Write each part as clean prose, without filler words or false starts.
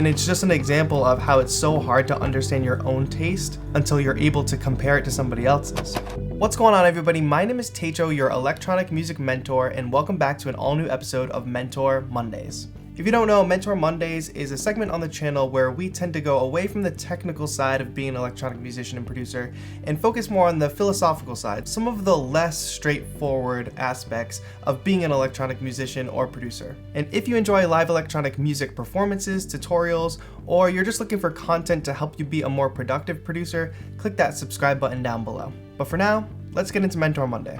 And it's just an example of how it's so hard to understand your own taste until you're able to compare it to somebody else's. What's going on, everybody? My name is TAETRO, your electronic music mentor, and welcome back to an all-new episode of Mentor Mondays. If you don't know, Mentor Mondays is a segment on the channel where we tend to go away from the technical side of being an electronic musician and producer and focus more on the philosophical side, some of the less straightforward aspects of being an electronic musician or producer. And if you enjoy live electronic music performances, tutorials, or you're just looking for content to help you be a more productive producer, click that subscribe button down below. But for now, let's get into Mentor Monday.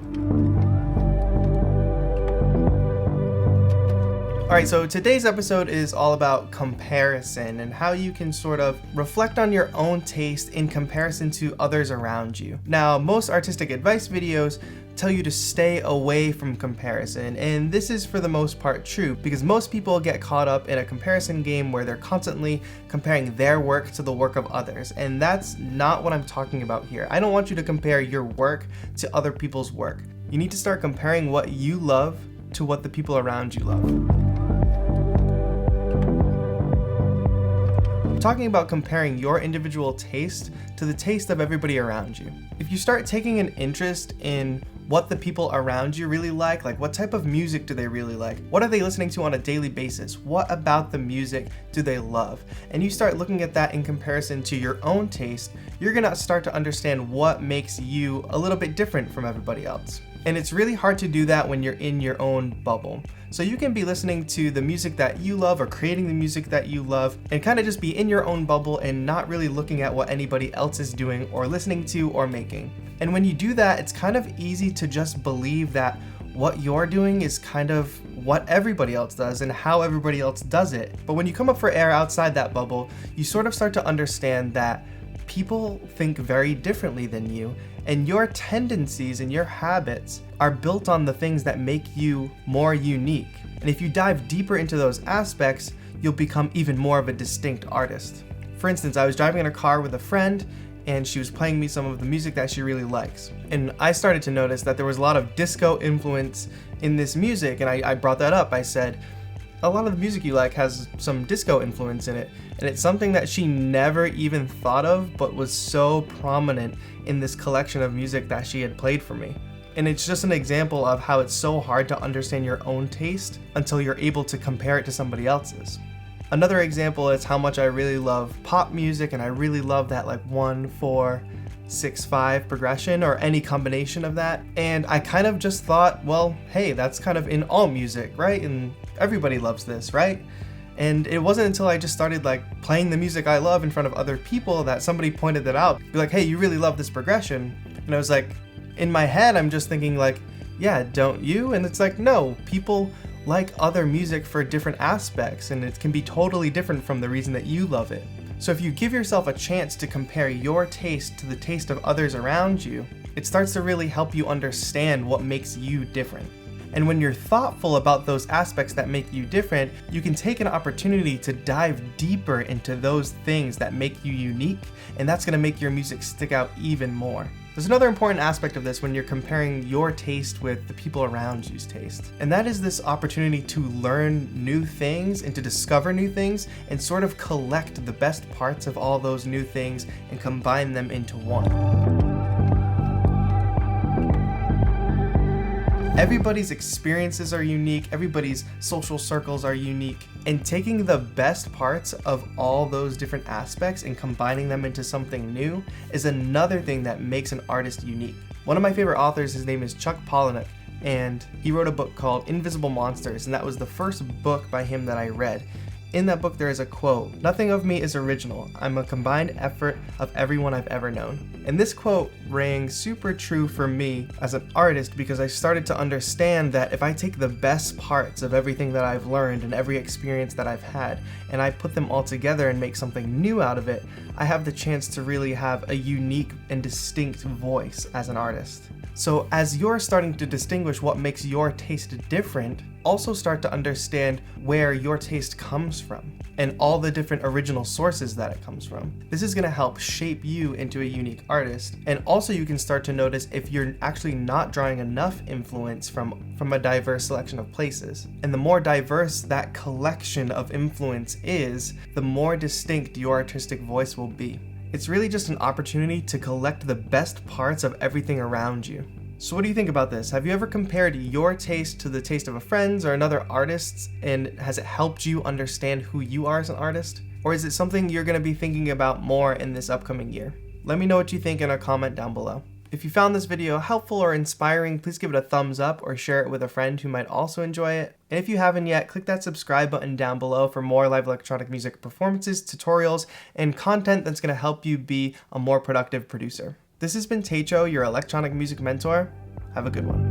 Alright, so today's episode is all about comparison and how you can sort of reflect on your own taste in comparison to others around you. Now, most artistic advice videos tell you to stay away from comparison, and this is for the most part true because most people get caught up in a comparison game where they're constantly comparing their work to the work of others, and that's not what I'm talking about here. I don't want you to compare your work to other people's work. You need to start comparing what you love to what the people around you love. Talking about comparing your individual taste to the taste of everybody around you. If you start taking an interest in what the people around you really like what what type of music do they really like? What are they listening to on a daily basis? What about the music do they love? And you start looking at that in comparison to your own taste, you're gonna start to understand what makes you a little bit different from everybody else. And it's really hard to do that when you're in your own bubble. So you can be listening to the music that you love or creating the music that you love and kind of just be in your own bubble and not really looking at what anybody else is doing or listening to or making. And when you do that, it's kind of easy to just believe that what you're doing is kind of what everybody else does and how everybody else does it. But when you come up for air outside that bubble, you sort of start to understand that people think very differently than you, and your tendencies and your habits are built on the things that make you more unique. And if you dive deeper into those aspects, you'll become even more of a distinct artist. For instance, I was driving in a car with a friend and she was playing me some of the music that she really likes. And I started to notice that there was a lot of disco influence in this music, and I brought that up. I said, a lot of the music you like has some disco influence in it, and it's something that she never even thought of but was so prominent in this collection of music that she had played for me. And it's just an example of how it's so hard to understand your own taste until you're able to compare it to somebody else's. Another example is how much I really love pop music, and I really love that 1-4-6-5 progression or any combination of that. And I kind of just thought, well, hey, that's kind of in all music, right? And everybody loves this, right? And it wasn't until I just started playing the music I love in front of other people that somebody pointed that out. Be like, hey, you really love this progression. And I was like, in my head, I'm just thinking yeah, don't you? And it's no, people like other music for different aspects, and it can be totally different from the reason that you love it. So if you give yourself a chance to compare your taste to the taste of others around you, it starts to really help you understand what makes you different. And when you're thoughtful about those aspects that make you different, you can take an opportunity to dive deeper into those things that make you unique, and that's going to make your music stick out even more. There's another important aspect of this when you're comparing your taste with the people around you's taste, and that is this opportunity to learn new things and to discover new things and sort of collect the best parts of all those new things and combine them into one. Everybody's experiences are unique, everybody's social circles are unique, and taking the best parts of all those different aspects and combining them into something new is another thing that makes an artist unique. One of my favorite authors, his name is Chuck Palahniuk, and he wrote a book called Invisible Monsters, and that was the first book by him that I read. In that book, there is a quote, "Nothing of me is original. I'm a combined effort of everyone I've ever known." And this quote rang super true for me as an artist because I started to understand that if I take the best parts of everything that I've learned and every experience that I've had, and I put them all together and make something new out of it, I have the chance to really have a unique and distinct voice as an artist. So as you're starting to distinguish what makes your taste different, also start to understand where your taste comes from and all the different original sources that it comes from. This is going to help shape you into a unique artist, and also you can start to notice if you're actually not drawing enough influence from a diverse selection of places. And the more diverse that collection of influence is, the more distinct your artistic voice will be. It's really just an opportunity to collect the best parts of everything around you. So what do you think about this? Have you ever compared your taste to the taste of a friend's or another artist's, and has it helped you understand who you are as an artist? Or is it something you're going to be thinking about more in this upcoming year? Let me know what you think in a comment down below. If you found this video helpful or inspiring, please give it a thumbs up or share it with a friend who might also enjoy it. And if you haven't yet, click that subscribe button down below for more live electronic music performances, tutorials, and content that's going to help you be a more productive producer. This has been TAETRO, your electronic music mentor. Have a good one.